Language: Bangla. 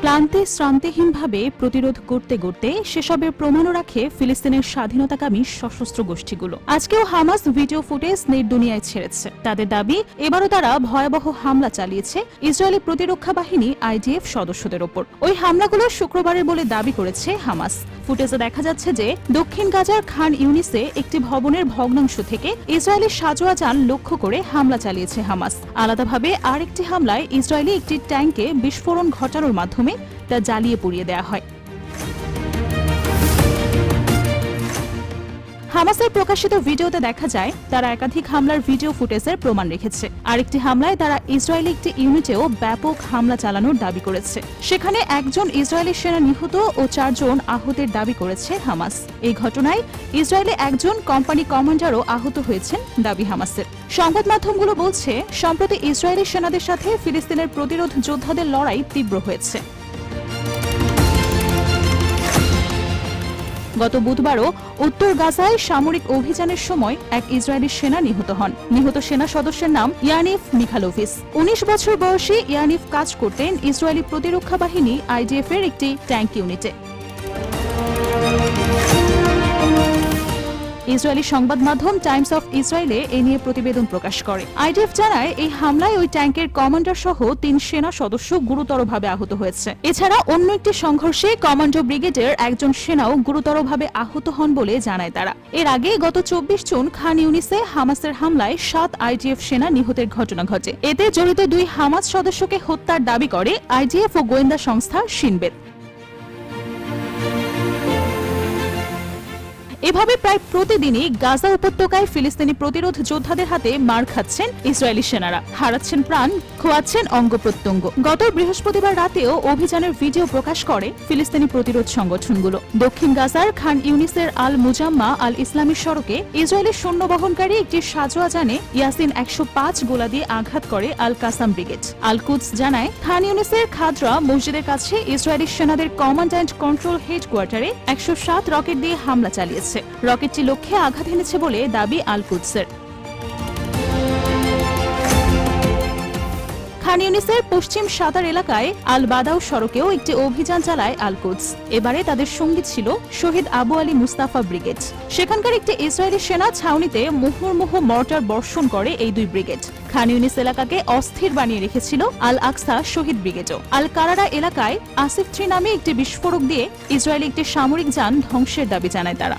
ক্লান্তি শ্রান্তিহীনভাবে প্রতিরোধ করতে করতে সেসবের প্রমাণও রাখে ফিলিস্তিনের স্বাধীনতাকামী সশস্ত্র গোষ্ঠীগুলো। আজকেও হামাস ভিডিও ফুটেজ নেট দুনিয়ায় ছেড়েছে। তাদের দাবি, এবারও তারা ভয়াবহ হামলা চালিয়েছে ইসরায়েলি প্রতিরক্ষা বাহিনী আইডিএফ সদস্যদের ওপর। ওই হামলাগুলো শুক্রবারের বলে দাবি করেছে হামাস। ফুটেজে দেখা যাচ্ছে যে দক্ষিণ গাজার খান ইউনিসে একটি ভবনের ভগ্নাংশ থেকে ইসরায়েলি সাজোয়া যান লক্ষ্য করে হামলা চালিয়েছে হামাস। আলাদাভাবে আরেকটি হামলায় ইসরায়েলি একটি ট্যাঙ্কে বিস্ফোরণ ঘটানোর মাধ্যমে তা জ্বালিয়ে পুড়িয়ে দেয়া হয়। হামাসের প্রকাশিত ভিডিওতে দেখা যায় তারা একাধিক হামলার ভিডিও ফুটেজের প্রমাণ রেখেছে। আরেকটি হামলায় তারা ইসরায়েলি একটি ইউনিটেও ব্যাপক হামলা চালানোর দাবি করেছে। সেখানে একজন ইসরায়েলি সেনা নিহত ও 4 জন আহতের দাবি করেছে হামাস। এই ঘটনায় ইসরায়েলি একজন কোম্পানি কমান্ডারও আহত হয়েছেন দাবি হামাসের। সংবাদ মাধ্যমগুলো বলছে, সম্প্রতি ইসরায়েলি সেনাদের সাথে ফিলিস্তিনের প্রতিরোধ যোদ্ধাদের লড়াই তীব্র হয়েছে। গত বুধবারও উত্তর গাজায় সামরিক অভিযানের সময় এক ইসরায়েলি সেনা নিহত হন। নিহত সেনা সদস্যের নাম ইয়ানিফ মিখালোভিস। 19 বছর বয়সী ইয়ানিফ কাজ করতেন ইসরায়েলি প্রতিরক্ষা বাহিনী আইডিএফ এর একটি ট্যাঙ্ক ইউনিটে। ইসরায়েলি সংবাদ মাধ্যম টাইমস অফ ইসরায়েলে এ নিয়ে প্রতিবেদন প্রকাশ করে। আইডিএফ জানায়, এই হামলায় ওই ট্যাঙ্কের কমান্ডার সহ 3 সেনা সদস্য গুরুতরভাবে আহত হয়েছে। এছাড়া অন্য একটি সংঘর্ষে কমান্ডো ব্রিগেডের একজন সেনাও গুরুতরভাবে আহত হন বলে জানায় তারা। এর আগে গত 24 জুন খান ইউনিসে হামাসের হামলায় 7 আইডিএফ সেনা নিহতের ঘটনা ঘটে। এতে জড়িত 2 হামাস সদস্যকে হত্যার দাবি করে আইডিএফ ও গোয়েন্দা সংস্থা শিনবেত। এভাবে প্রায় প্রতিদিনই গাজা উপত্যকায় ফিলিস্তিনি প্রতিরোধ যোদ্ধাদের হাতে মার খাচ্ছেন ইসরায়েলি সেনারা, হারাচ্ছেন প্রাণ, খোয়াচ্ছেন অঙ্গ প্রত্যঙ্গ। গত বৃহস্পতিবার রাতেও অভিযানের ভিডিও প্রকাশ করে ফিলিস্তিনি প্রতিরোধ সংগঠনগুলো। দক্ষিণ গাজার খান ইউনিসের আল মুজাম্মা আল ইসলামী সড়কে ইসরায়েলি সৈন্য বহনকারী একটি সাজোয়া যানে ইয়াসিন 105 গোলা দিয়ে আঘাত করে আল কাসাম ব্রিগেড। আল কুদস জানায়, খান ইউনিসের খাদরা মসজিদের কাছে ইসরায়েলি সেনাদের কমান্ড অ্যান্ড কন্ট্রোল হেডকোয়ার্টারে 107 রকেট দিয়ে হামলা চালিয়েছে। রকেটটি লক্ষ্যে আঘাত এনেছে বলে দাবি আল কুদসের। খান ইউনিসের পশ্চিম সাতার এলাকায় আল বাদাউ সড়কেও একটি অভিযান চালায় আল কুদস। এবারে তাদের সঙ্গী ছিল শহীদ আবু আলী মুস্তাফা ব্রিগেড। সেখানকার একটি ইসরায়েলি সেনা ছাউনিতে মুহুর্মুহু মর্টার বর্ষণ করে এই 2 ব্রিগেড। খান ইউনিস এলাকাকে অস্থির বানিয়ে রেখেছিল আল আকসা শহীদ ব্রিগেডও। আল কারারা এলাকায় আসিফ 3 নামে একটি বিস্ফোরক দিয়ে ইসরায়েলি একটি সামরিক যান ধ্বংসের দাবি জানায় তারা।